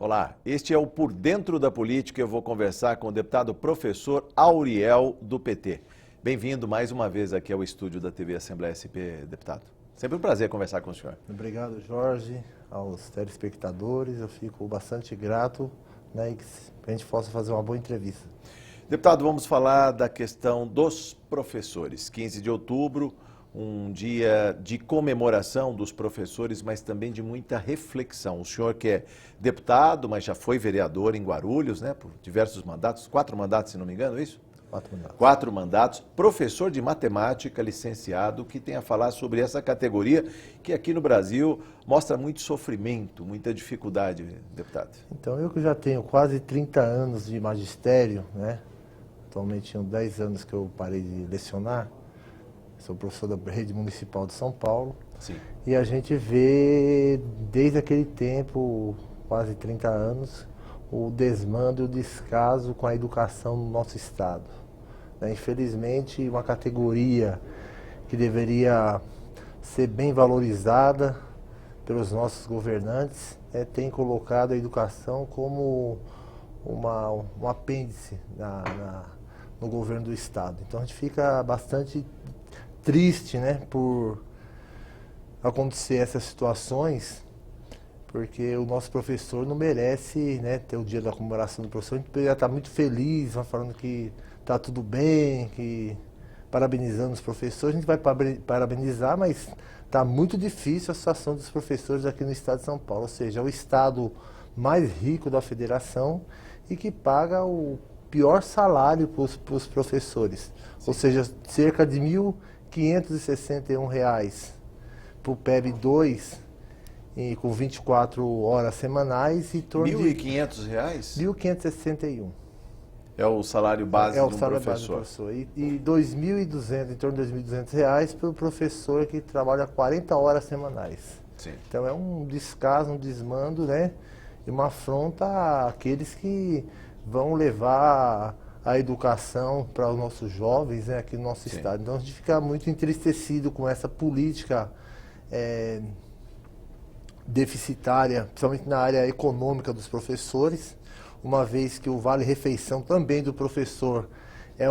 Olá, este é o Por Dentro da Política. Eu vou conversar com o deputado professor Auriel, do PT. Bem-vindo mais uma vez aqui ao estúdio da TV Assembleia SP, deputado. Sempre um prazer conversar com o senhor. Obrigado, Jorge, aos telespectadores. Eu fico bastante grato, e que a gente possa fazer uma boa entrevista. Deputado, vamos falar da questão dos professores. 15 de outubro, um dia de comemoração dos professores, mas também de muita reflexão. O senhor que é deputado, mas já foi vereador em Guarulhos, né, por diversos mandatos, 4 mandatos, se não me engano, é isso? 4 mandatos. 4 mandatos, professor de matemática, licenciado, que tem a falar sobre essa categoria que aqui no Brasil mostra muito sofrimento, muita dificuldade, deputado. Então, eu que já tenho quase 30 anos de magistério, atualmente tenho 10 anos que eu parei de lecionar, sou professor da Rede Municipal de São Paulo. Sim. E a gente vê, desde aquele tempo, quase 30 anos, o desmando e o descaso com a educação no nosso estado. Infelizmente, uma categoria que deveria ser bem valorizada pelos nossos governantes tem colocado a educação como um apêndice no governo do estado. Então a gente fica bastante triste, por acontecer essas situações, porque o nosso professor não merece, ter o dia da comemoração do professor. A gente deveria estar muito feliz, falando que está tudo bem, que parabenizando os professores. A gente vai parabenizar, mas está muito difícil a situação dos professores aqui no estado de São Paulo, ou seja, é o estado mais rico da federação e que paga o pior salário para os professores. Sim. Ou seja, cerca de R$ 1.561 para o PEB 2, e com 24 horas semanais, e torno de R$ 1.500? R$ 1.561. É o salário base de um salário professor. Base do professor. E 2.200, em torno de R$ 2.200 para o professor que trabalha 40 horas semanais. Sim. Então é um descaso, um desmando, e uma afronta àqueles que vão levar a educação para os nossos jovens, aqui no nosso estado. Então a gente fica muito entristecido com essa política deficitária, principalmente na área econômica dos professores, uma vez que o vale-refeição também do professor é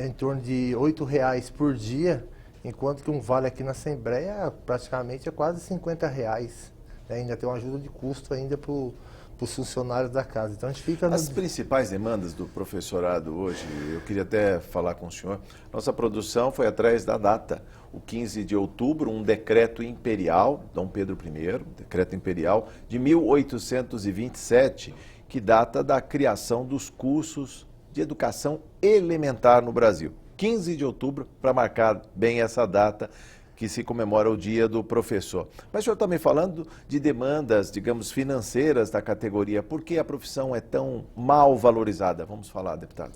em torno de R$ 8,00 por dia, enquanto que um vale aqui na Assembleia praticamente é quase R$ 50,00. Ainda tem uma ajuda de custo ainda para os funcionários da casa. Então a gente fica... As principais demandas do professorado hoje, eu queria até falar com o senhor, nossa produção foi atrás da data, o 15 de outubro, um decreto imperial, Dom Pedro I, decreto imperial de 1827, que data da criação dos cursos de educação elementar no Brasil. 15 de outubro, para marcar bem essa data que se comemora o Dia do Professor. Mas o senhor está me falando de demandas, digamos, financeiras da categoria. Por que a profissão é tão mal valorizada? Vamos falar, deputado.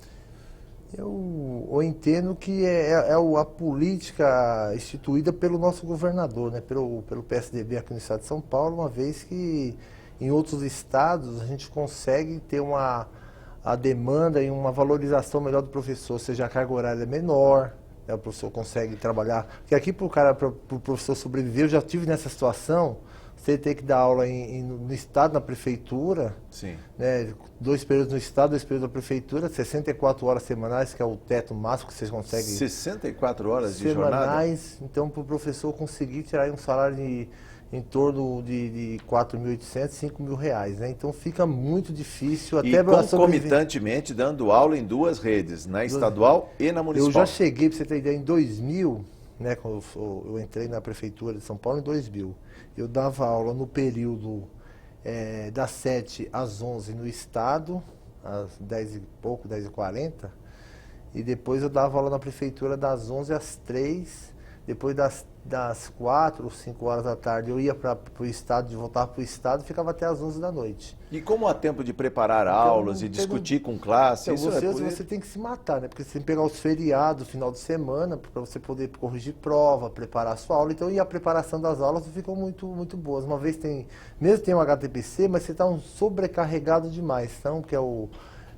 Eu entendo que a política instituída pelo nosso governador, pelo PSDB aqui no estado de São Paulo, uma vez que em outros estados a gente consegue ter a demanda e uma valorização melhor do professor, ou seja, a carga horária é menor, o professor consegue trabalhar. Porque aqui para o professor sobreviver, eu já tive nessa situação, você ter que dar aula no estado, na prefeitura. Sim. 2 períodos no estado, 2 períodos na prefeitura, 64 horas semanais, que é o teto máximo que vocês conseguem. 64 horas de jornada? Semanais, então para o professor conseguir tirar aí um salário em torno de 4.800, 5.000 reais, Então fica muito difícil. E concomitantemente dando aula em 2 redes, na estadual e na municipal. Eu já cheguei, para você ter ideia, em 2000, quando eu entrei na prefeitura de São Paulo em 2000, eu dava aula no período das 7 às 11 no estado, às 10 e pouco, 10h40, e depois eu dava aula na prefeitura das 11 às 3, depois das 4 ou 5 horas da tarde eu ia para o estado, voltava para o estado e ficava até às 11 da noite. E como há tempo de preparar aulas e discutir com classe? Então, você tem que se matar, Porque você tem que pegar os feriados, final de semana, para você poder corrigir prova, preparar a sua aula. Então, e a preparação das aulas ficou muito, muito boas. Uma vez mesmo tem um HTPC, mas você está sobrecarregado demais, então, que é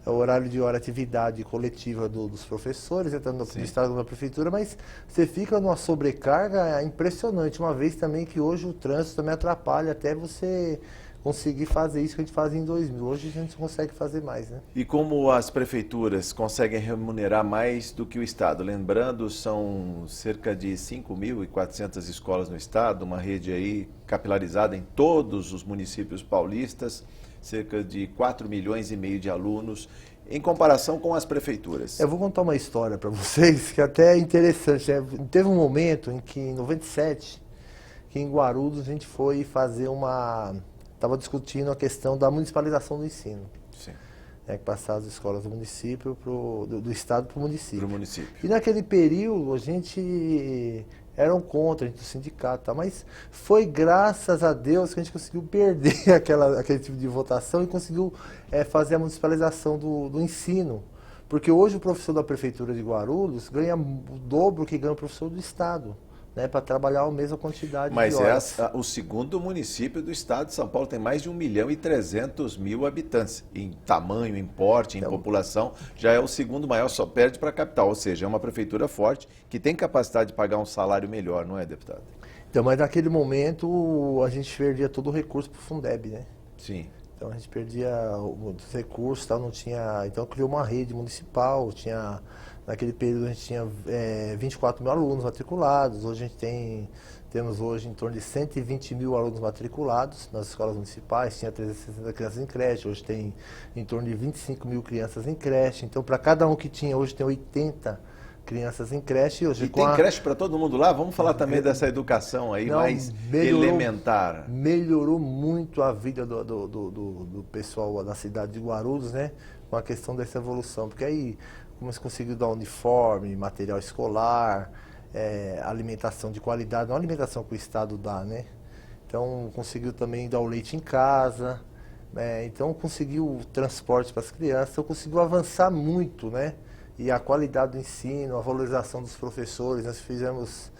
o horário de hora, atividade coletiva dos professores, tanto do Estado como da Prefeitura, mas você fica numa sobrecarga impressionante, uma vez também que hoje o trânsito também atrapalha até você conseguir fazer isso que a gente fazia em 2000. Hoje a gente consegue fazer mais, né? E como as prefeituras conseguem remunerar mais do que o Estado? Lembrando, são cerca de 5.400 escolas no Estado, uma rede aí capilarizada em todos os municípios paulistas, cerca de 4,5 milhões de alunos, em comparação com as prefeituras. Eu vou contar uma história para vocês que até é interessante. Teve um momento em que, em 97, que em Guarulhos a gente foi fazer estava discutindo a questão da municipalização do ensino. Sim. Que passar as escolas do município, do estado para o município. Para o município. E naquele período a gente eram contra, a gente do sindicato, tá? Mas foi graças a Deus que a gente conseguiu perder aquele tipo de votação e conseguiu fazer a municipalização do ensino. Porque hoje o professor da Prefeitura de Guarulhos ganha o dobro que ganha o professor do estado. Né, para trabalhar a mesma quantidade de horas. Mas o segundo município do estado de São Paulo tem mais de 1.300.000 habitantes. Em tamanho, em porte, em população, já é o segundo maior, só perde para a capital. Ou seja, é uma prefeitura forte que tem capacidade de pagar um salário melhor, não é, deputado? Então, mas naquele momento a gente perdia todo o recurso para o Fundeb, né? Sim. Então a gente perdia muitos recursos, tal, não tinha. Então criou uma rede municipal, naquele período a gente tinha 24 mil alunos matriculados, hoje a gente temos hoje em torno de 120 mil alunos matriculados nas escolas municipais, tinha 360 crianças em creche, hoje tem em torno de 25 mil crianças em creche, então para cada um que tinha, hoje tem 80 crianças em creche. Hoje, e tem creche para todo mundo lá? Vamos falar também dessa educação aí mais elementar. Melhorou muito a vida do pessoal da cidade de Guarulhos, né? Com a questão dessa evolução, porque aí como se conseguiu dar uniforme, material escolar, alimentação de qualidade, não a alimentação que o Estado dá, né? Então conseguiu também dar o leite em casa, então conseguiu transporte para as crianças, então conseguiu avançar muito, né? E a qualidade do ensino, a valorização dos professores, nós fizemos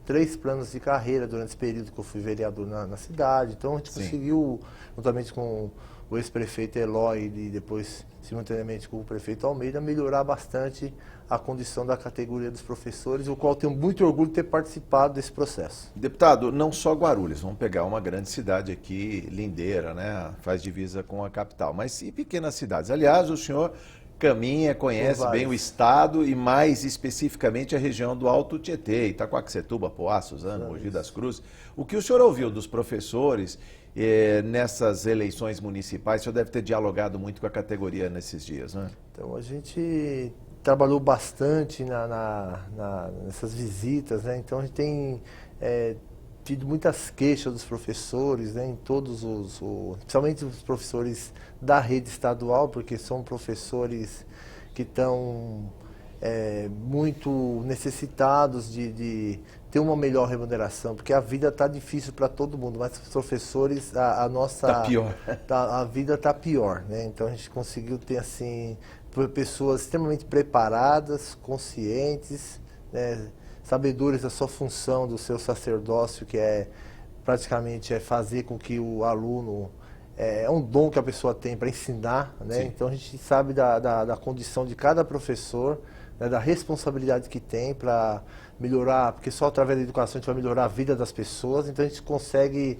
3 planos de carreira durante esse período que eu fui vereador na cidade, então a gente conseguiu, juntamente com o ex-prefeito Eloy e depois, simultaneamente, com o prefeito Almeida, melhorar bastante a condição da categoria dos professores, o qual tenho muito orgulho de ter participado desse processo. Deputado, não só Guarulhos, vamos pegar uma grande cidade aqui, Lindeira, né? Faz divisa com a capital, mas e pequenas cidades? Aliás, o senhor caminha, conhece bem o estado e mais especificamente a região do Alto Tietê, Itaquaquecetuba, Poá, Suzano, Mogi das Cruzes. O que o senhor ouviu dos professores nessas eleições municipais? O senhor deve ter dialogado muito com a categoria nesses dias, né? Então a gente trabalhou bastante nessas visitas, né? Então a gente tem tido muitas queixas dos professores, né? Em todos principalmente os professores da rede estadual, porque são professores que estão muito necessitados de ter uma melhor remuneração, porque a vida está difícil para todo mundo, mas os professores, a nossa... Está pior. A vida está pior, né? Então a gente conseguiu ter, assim, pessoas extremamente preparadas, conscientes, né? Sabedores da sua função, do seu sacerdócio, que praticamente fazer com que o aluno... É um dom que a pessoa tem para ensinar, né? Sim. Então a gente sabe da condição de cada professor, né? Da responsabilidade que tem para melhorar, porque só através da educação a gente vai melhorar a vida das pessoas, então a gente consegue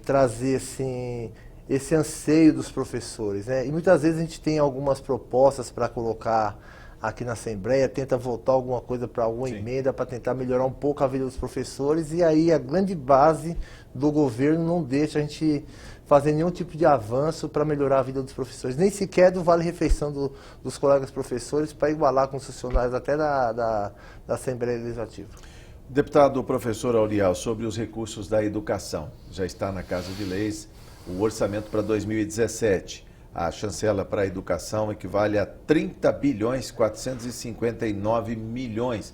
trazer assim, esse anseio dos professores, né? E muitas vezes a gente tem algumas propostas para colocar aqui na Assembleia, tenta voltar alguma coisa para alguma emenda para tentar melhorar um pouco a vida dos professores, e aí a grande base do governo não deixa a gente fazer nenhum tipo de avanço para melhorar a vida dos professores, nem sequer do vale-refeição dos colegas professores, para igualar com os funcionários até da Assembleia Legislativa. Deputado professor Aurial, sobre os recursos da educação, já está na Casa de Leis o orçamento para 2017. A chancela para a educação equivale a 30.459.000.000,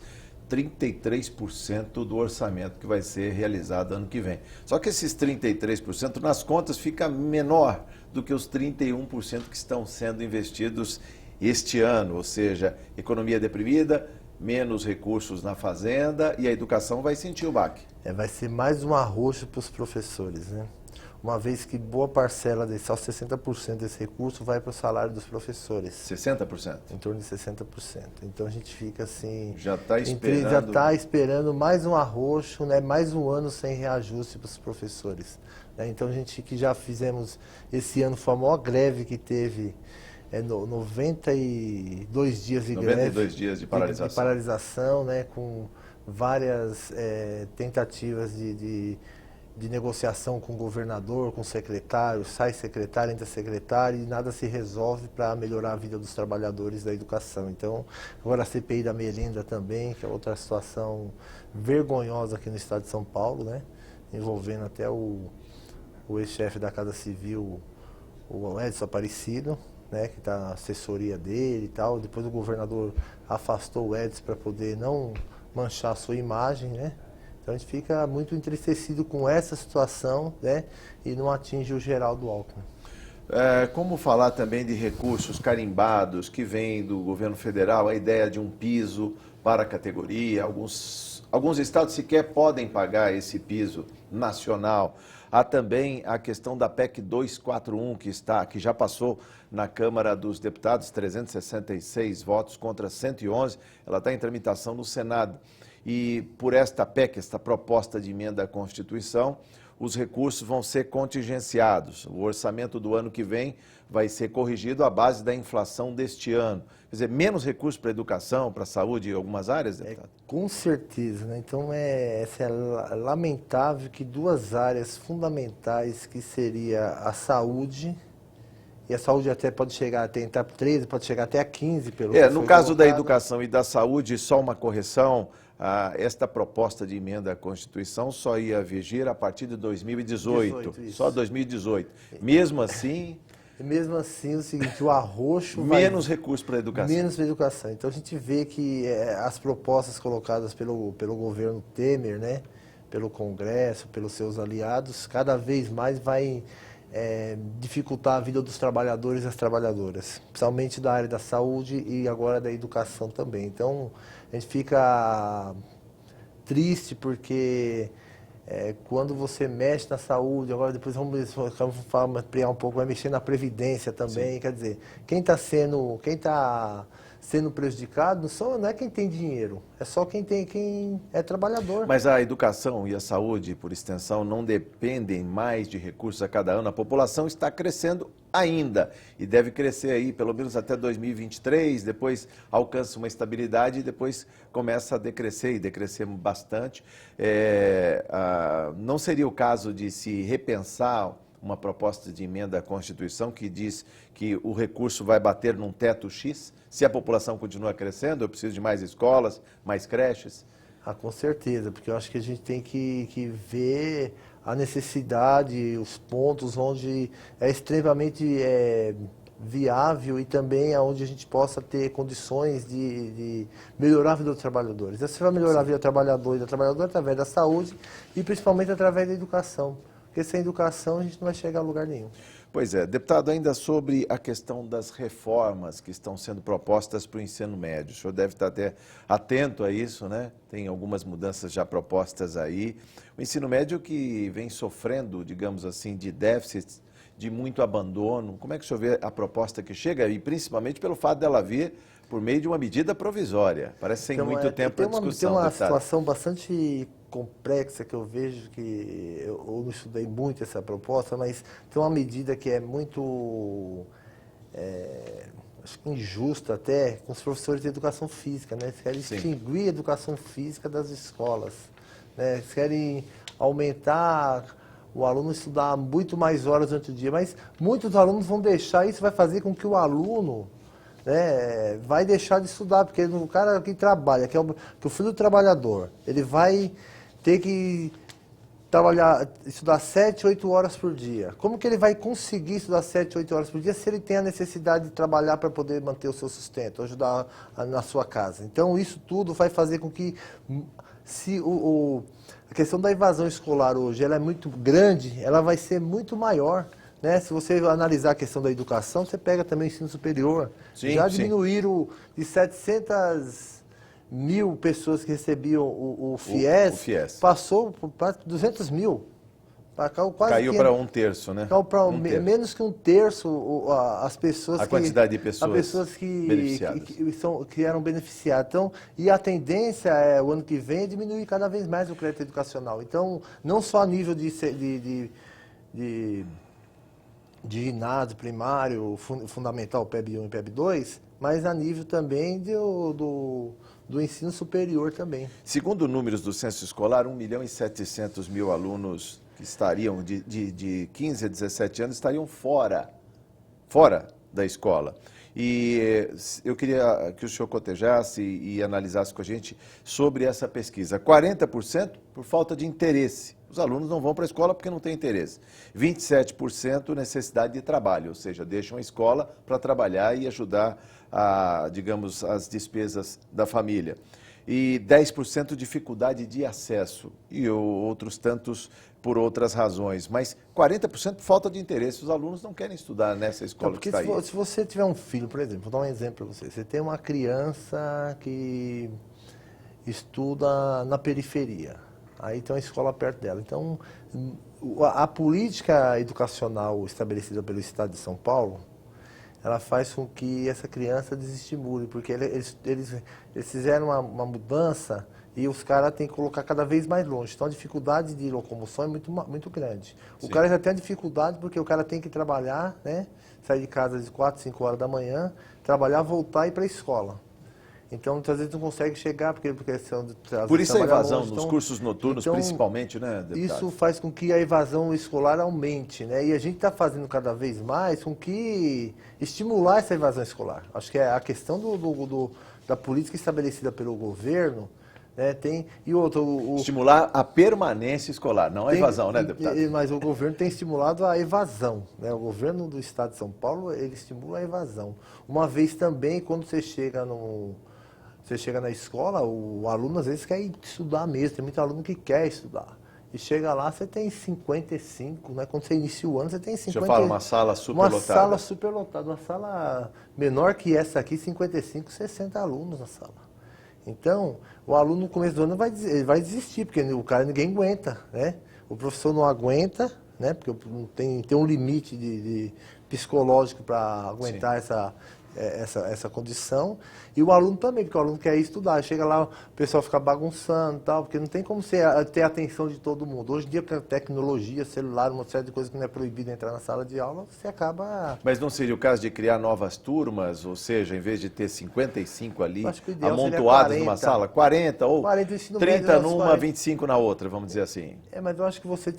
33% do orçamento que vai ser realizado ano que vem. Só que esses 33% nas contas fica menor do que os 31% que estão sendo investidos este ano, ou seja, economia deprimida, menos recursos na fazenda e a educação vai sentir o baque. Vai ser mais um arroxo para os professores, né? uma vez que boa parcela desse, só 60% desse recurso vai para o salário dos professores. 60%? Em torno de 60%. Então a gente fica assim... Já está esperando mais um arroxo, né, mais um ano sem reajuste para os professores. Né? Então a gente que já fizemos, esse ano foi a maior greve que teve, 92 dias de 92 greve. dias de paralisação. De paralisação, né, com várias tentativas de negociação com o governador, com o secretário, sai secretário, entra secretário e nada se resolve para melhorar a vida dos trabalhadores da educação. Então, agora a CPI da merenda também, que é outra situação vergonhosa aqui no estado de São Paulo, né, envolvendo até o ex-chefe da Casa Civil, o Edson Aparecido, né, que está na assessoria dele e tal. Depois o governador afastou o Edson para poder não manchar a sua imagem, né? Então a gente fica muito entristecido com essa situação, né? E não atinge o Geraldo Alckmin. Como falar também de recursos carimbados que vêm do governo federal, a ideia de um piso para a categoria, alguns estados sequer podem pagar esse piso nacional. Há também a questão da PEC 241, que já passou na Câmara dos Deputados, 366 votos contra 111, ela está em tramitação no Senado. E por esta PEC, esta proposta de emenda à Constituição, os recursos vão ser contingenciados. O orçamento do ano que vem vai ser corrigido à base da inflação deste ano. Quer dizer, menos recursos para a educação, para a saúde e algumas áreas, deputado? Com certeza, né? Então é lamentável que duas áreas fundamentais, que seria a saúde, e a saúde até pode chegar a tentar 13, pode chegar até a 15 pelo que no foi caso da colocado. educação e da saúde, só uma correção, esta proposta de emenda à Constituição só ia vigir a partir de 2018, só 2018. Mesmo assim... Mesmo assim, o seguinte, o arroxo menos recursos para a educação. Menos para a educação. Então a gente vê que as propostas colocadas pelo governo Temer, né, pelo Congresso, pelos seus aliados, cada vez mais vai dificultar a vida dos trabalhadores e das trabalhadoras, principalmente da área da saúde e agora da educação também. Então a gente fica triste porque... quando você mexe na saúde, agora depois vamos ampliar um pouco, vai mexer na Previdência também. Sim. Quer dizer, quem está sendo prejudicado não é quem tem dinheiro, é só quem é trabalhador. Mas a educação e a saúde, por extensão, não dependem mais de recursos a cada ano. A população está crescendo ainda e deve crescer aí pelo menos até 2023, depois alcança uma estabilidade e depois começa a decrescer e decrescer bastante. Não seria o caso de se repensar uma proposta de emenda à Constituição que diz que o recurso vai bater num teto X? Se a população continua crescendo, eu preciso de mais escolas, mais creches? Com certeza, porque eu acho que a gente tem que ver a necessidade, os pontos onde é extremamente viável e também onde a gente possa ter condições de melhorar a vida dos trabalhadores. Você vai melhorar a vida do trabalhador e da trabalhadora através da saúde e principalmente através da educação. Porque sem educação a gente não vai chegar a lugar nenhum. Pois é, deputado, ainda sobre a questão das reformas que estão sendo propostas para o ensino médio. O senhor deve estar até atento a isso, né? Tem algumas mudanças já propostas aí. O ensino médio que vem sofrendo, digamos assim, de déficits, de muito abandono. Como é que o senhor vê a proposta que chega? E principalmente pelo fato dela vir por meio de uma medida provisória. Parece sem muito tempo para discussão, tem uma deputado. Situação bastante complexa que eu vejo, que eu não estudei muito essa proposta, mas tem uma medida que é muito, acho que injusta até, com os professores de educação física, né? Eles querem extinguir a educação física das escolas, né? Eles querem aumentar o aluno estudar muito mais horas durante o dia, mas muitos alunos vão deixar, isso vai fazer com que o aluno, né, vai deixar de estudar, porque o cara que trabalha, que o filho do trabalhador, ele vai ter que estudar 7, 8 horas por dia. Como que ele vai conseguir estudar 7, 8 horas por dia se ele tem a necessidade de trabalhar para poder manter o seu sustento, ajudar na sua casa? Então isso tudo vai fazer com que, se a questão da evasão escolar hoje ela é muito grande, ela vai ser muito maior. Né? Se você analisar a questão da educação, você pega também o ensino superior. Já diminuíram de 700 mil pessoas que recebiam o FIES, FIES. Passou para 200 mil. Caiu para um terço, né? Caiu para um terço. Menos que um terço as pessoas quantidade de pessoas que eram beneficiadas. Então, e a tendência é, o ano que vem, diminuir cada vez mais o crédito educacional. Então, não só a nível de ginásio, primário, fundamental, PEB 1 e PEB 2, mas a nível também do ensino superior também. Segundo números do censo escolar, 1.700.000 alunos que estariam de 15 a 17 anos estariam fora da escola. E eu queria que o senhor cotejasse e analisasse com a gente sobre essa pesquisa. 40% por falta de interesse. Os alunos não vão para a escola porque não têm interesse. 27% necessidade de trabalho, ou seja, deixam a escola para trabalhar e ajudar digamos, as despesas da família. E 10% dificuldade de acesso e outros tantos por outras razões. Mas 40% falta de interesse. Os alunos não querem estudar nessa escola que está aí. Se você tiver um filho, por exemplo, vou dar um exemplo para você. Você tem uma criança que estuda na periferia. Aí tem uma escola perto dela. Então, a política educacional estabelecida pelo Estado de São Paulo, ela faz com que essa criança desestimule, porque eles fizeram uma mudança e os caras têm que colocar cada vez mais longe. Então a dificuldade de locomoção é muito grande. Sim. O cara já tem a dificuldade porque o cara tem que trabalhar, né? Sair de casa às 4, 5 horas da manhã, trabalhar, voltar e ir para a escola. Então, muitas vezes não consegue chegar, porque por isso a evasão longe, nos cursos noturnos, então, principalmente, né, deputado? Isso faz com que a evasão escolar aumente, né? E a gente está fazendo cada vez mais com que estimular essa evasão escolar. Acho que é a questão da política estabelecida pelo governo, né? Estimular a permanência escolar, não a evasão, né, deputado? Mas o governo tem estimulado a evasão, né? O governo do Estado de São Paulo, ele estimula a evasão. Uma vez também, quando você chega na escola, o aluno às vezes quer estudar mesmo, tem muito aluno que quer estudar. E chega lá, você tem 55, né? Quando você inicia o ano, você tem 50. Já fala uma sala superlotada. Uma sala superlotada, uma sala menor que essa aqui, 55, 60 alunos na sala. Então, o aluno no começo do ano vai desistir, porque o cara ninguém aguenta, né? O professor não aguenta, né? Porque tem um limite de psicológico para aguentar essa condição, e o aluno também, porque o aluno quer estudar, chega lá, o pessoal fica bagunçando e tal, porque não tem como você ter a atenção de todo mundo. Hoje em dia, com a tecnologia, celular, uma série de coisas que não é proibido entrar na sala de aula, você acaba... Mas não seria o caso de criar novas turmas, ou seja, em vez de ter 55 ali, amontoados numa sala, 40 ou 30 numa, 25 na outra, vamos dizer assim? Mas eu acho que você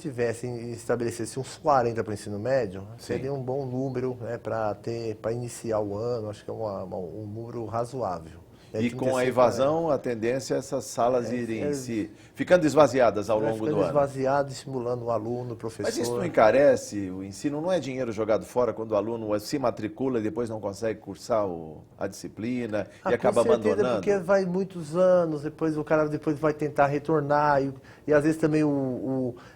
estabelecesse uns 40 para o ensino médio, seria um bom número, né, para iniciar o ano, acho que é um número razoável. E com a evasão, a tendência é essas salas irem ficando esvaziadas ao longo do ano. Esvaziado, estimulando o aluno, o professor. Mas isso não encarece o ensino? Não é dinheiro jogado fora quando o aluno se matricula e depois não consegue cursar a disciplina e acaba abandonando? Porque vai muitos anos, depois o cara vai tentar retornar e às vezes também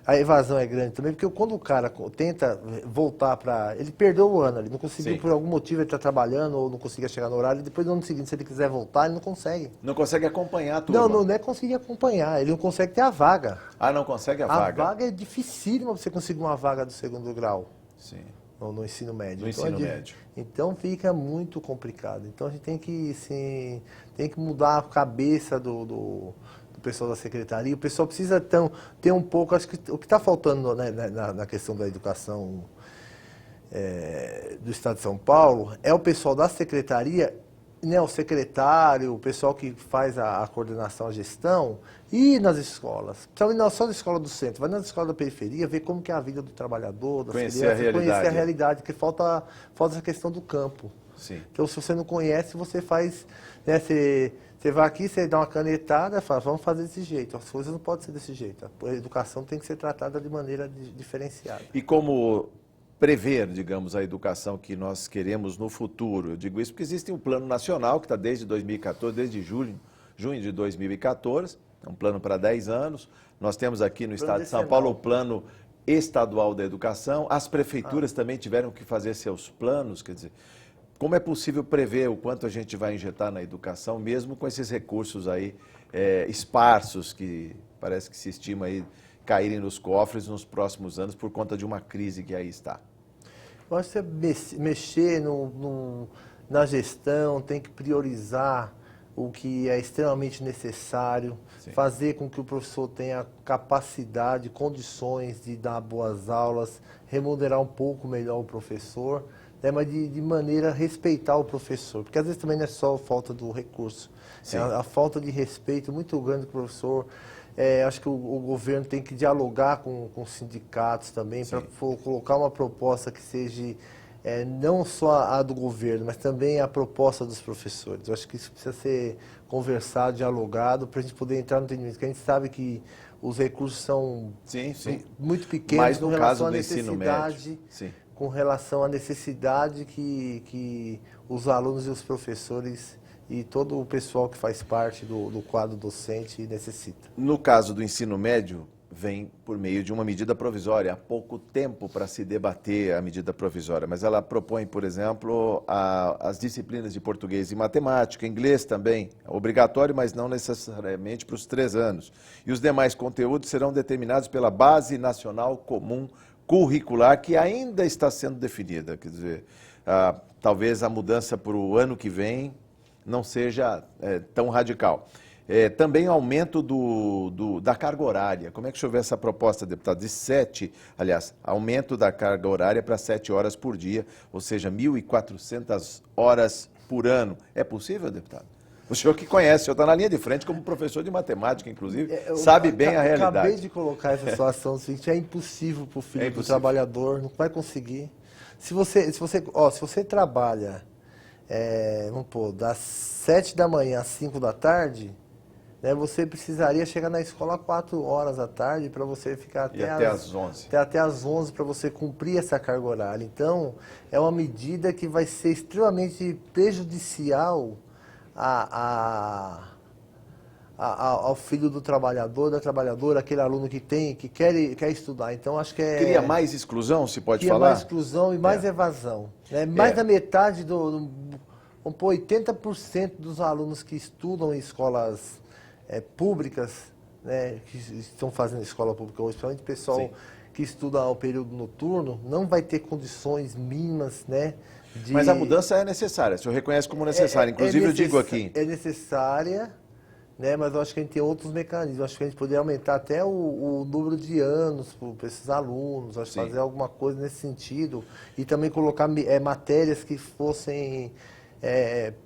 a evasão é grande também, porque quando o cara tenta voltar para... Ele perdeu o ano, ele não conseguiu, por algum motivo, ele está trabalhando ou não conseguia chegar no horário, e depois no ano seguinte, se ele quiser voltar, ele não consegue. Não consegue acompanhar tudo? Não é conseguir acompanhar, ele não consegue ter a vaga. Não consegue a vaga? A vaga é dificílima você conseguir uma vaga do segundo grau. Sim. No ensino médio. No ensino médio. Então fica muito complicado. Então a gente tem que mudar a cabeça do pessoal da secretaria. O pessoal precisa ter um pouco, acho que o que está faltando, né, na questão da educação do Estado de São Paulo é o pessoal da secretaria, né, o secretário, o pessoal que faz a coordenação, a gestão, ir nas escolas. Não só na escola do centro, vai nas escolas da periferia, ver como que é a vida do trabalhador, das crianças, conhecer a realidade, porque falta essa questão do campo. Sim. Então, se você não conhece, você faz... Né, você vai aqui, você dá uma canetada e fala, vamos fazer desse jeito. As coisas não podem ser desse jeito. A educação tem que ser tratada de maneira diferenciada. E como prever, digamos, a educação que nós queremos no futuro? Eu digo isso porque existe um plano nacional que está desde 2014, desde junho de 2014, é um plano para 10 anos. Nós temos aqui no estado de São Paulo o plano estadual da educação. As prefeituras também tiveram que fazer seus planos, quer dizer, como é possível prever o quanto a gente vai injetar na educação, mesmo com esses recursos aí esparsos, que parece que se estima aí caírem nos cofres nos próximos anos por conta de uma crise que aí está? Eu acho que você mexer na gestão, tem que priorizar o que é extremamente necessário, Sim. fazer com que o professor tenha capacidade, condições de dar boas aulas, remunerar um pouco melhor o professor, né, mas de maneira a respeitar o professor, porque às vezes também não é só a falta do recurso, é a falta de respeito muito grande com o professor. Acho que o governo tem que dialogar com os sindicatos também para colocar uma proposta que seja não só a do governo, mas também a proposta dos professores. Eu acho que isso precisa ser conversado, dialogado, para a gente poder entrar no entendimento, porque a gente sabe que os recursos são muito pequenos, mas no caso do ensino médio, com relação à necessidade que os alunos e os professores e todo o pessoal que faz parte do quadro docente necessita. No caso do ensino médio, vem por meio de uma medida provisória. Há pouco tempo para se debater a medida provisória, mas ela propõe, por exemplo, as disciplinas de português e matemática, inglês também, obrigatório, mas não necessariamente para os 3 anos. E os demais conteúdos serão determinados pela Base Nacional Comum Curricular, que ainda está sendo definida. Quer dizer, talvez a mudança para o ano que vem não seja tão radical. Também aumento da carga horária. Como é que o senhor vê essa proposta, deputado? Aumento da carga horária para 7 horas por dia, ou seja, 1.400 horas por ano. É possível, deputado? O senhor que conhece, o senhor está na linha de frente como professor de matemática, inclusive, sabe bem a realidade. Acabei de colocar essa situação seguinte, é impossível para o filho do trabalhador, não vai conseguir. Se você trabalha, vamos pôr, das 7 da manhã às 5 da tarde, né, você precisaria chegar na escola às 4 horas da tarde para você ficar até às 11. Até às 11 para você cumprir essa carga horária. Então, é uma medida que vai ser extremamente prejudicial ao filho do trabalhador, da trabalhadora, aquele aluno que quer estudar. Então, acho que cria mais exclusão, se pode falar? Cria mais exclusão e mais evasão. Né? Mais da metade vamos pôr 80% dos alunos que estudam em escolas públicas, né, que estão fazendo escola pública hoje, principalmente o pessoal que estuda ao período noturno, não vai ter condições mínimas, né? Mas a mudança é necessária, o senhor reconhece como necessária, inclusive eu digo aqui. É necessária, né, mas eu acho que a gente tem outros mecanismos, eu acho que a gente poderia aumentar até o número de anos para esses alunos, acho que fazer alguma coisa nesse sentido, e também colocar matérias que fossem...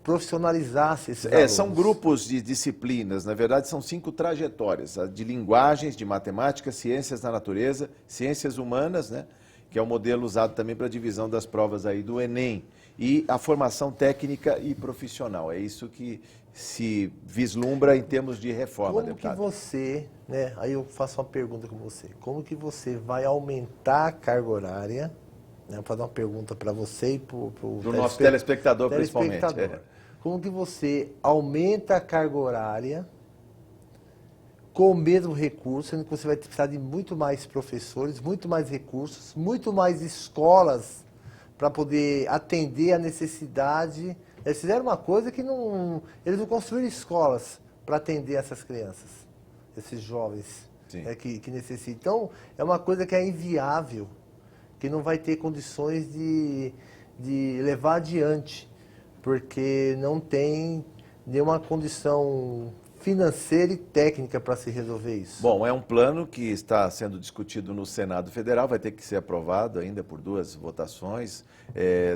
profissionalizasse esses alunos. São grupos de disciplinas, na verdade são 5 trajetórias, de linguagens, de matemática, ciências da natureza, ciências humanas, né, que é o modelo usado também para a divisão das provas aí do Enem, e a formação técnica e profissional. É isso que se vislumbra em termos de reforma, deputado. Como que você, né, aí eu faço uma pergunta com você, como que você vai aumentar a carga horária? Vou fazer uma pergunta para você e para o nosso telespectador, principalmente. Como que você aumenta a carga horária com o mesmo recurso, sendo que você vai precisar de muito mais professores, muito mais recursos, muito mais escolas para poder atender a necessidade. Eles fizeram uma coisa que eles não construíram escolas para atender essas crianças, esses jovens que necessitam. Então, é uma coisa que é inviável, que não vai ter condições de levar adiante, porque não tem nenhuma condição financeira e técnica para se resolver isso. Bom, é um plano que está sendo discutido no Senado Federal, vai ter que ser aprovado ainda por 2 votações.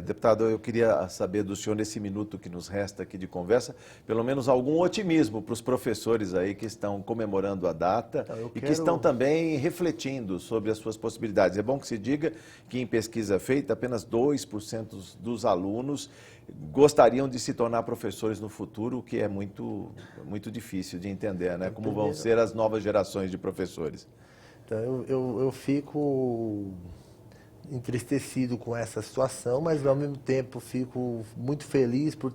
Deputado, eu queria saber do senhor, nesse minuto que nos resta aqui de conversa, pelo menos algum otimismo para os professores aí que estão comemorando a data que estão também refletindo sobre as suas possibilidades. É bom que se diga que em pesquisa feita, apenas 2% dos alunos gostariam de se tornar professores no futuro, o que é muito difícil de entender, né? Como vão ser as novas gerações de professores. Então, eu fico entristecido com essa situação, mas ao mesmo tempo fico muito feliz por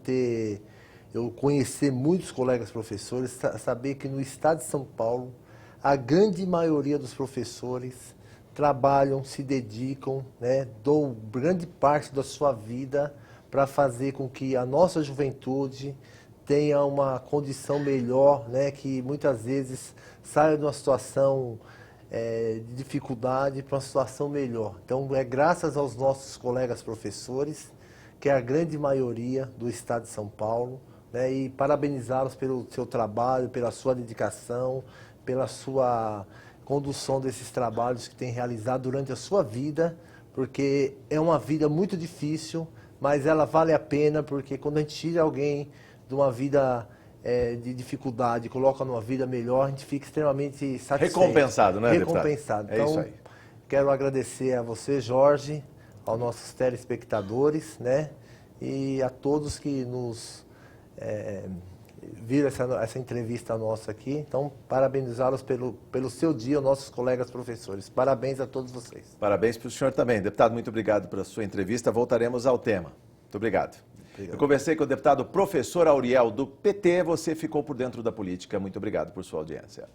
eu conhecer muitos colegas professores, saber que no estado de São Paulo, a grande maioria dos professores trabalham, se dedicam, né, dão grande parte da sua vida para fazer com que a nossa juventude tenha uma condição melhor, né, que muitas vezes saia de uma situação de dificuldade para uma situação melhor. Então, é graças aos nossos colegas professores, que é a grande maioria do Estado de São Paulo, né, e parabenizá-los pelo seu trabalho, pela sua dedicação, pela sua condução desses trabalhos que tem realizado durante a sua vida, porque é uma vida muito difícil, mas ela vale a pena, porque quando a gente tira alguém de uma vida de dificuldade, coloca numa vida melhor, a gente fica extremamente satisfeito. Recompensado, né, Recompensado. deputado? É isso aí. Quero agradecer a você, Jorge, aos nossos telespectadores, né? E a todos que nos viram essa entrevista nossa aqui. Então, parabenizá-los pelo seu dia, nossos colegas professores. Parabéns a todos vocês. Parabéns para o senhor também. Deputado, muito obrigado pela sua entrevista. Voltaremos ao tema. Muito obrigado. Eu conversei com o deputado professor Auriel, do PT. Você ficou por dentro da política. Muito obrigado por sua audiência.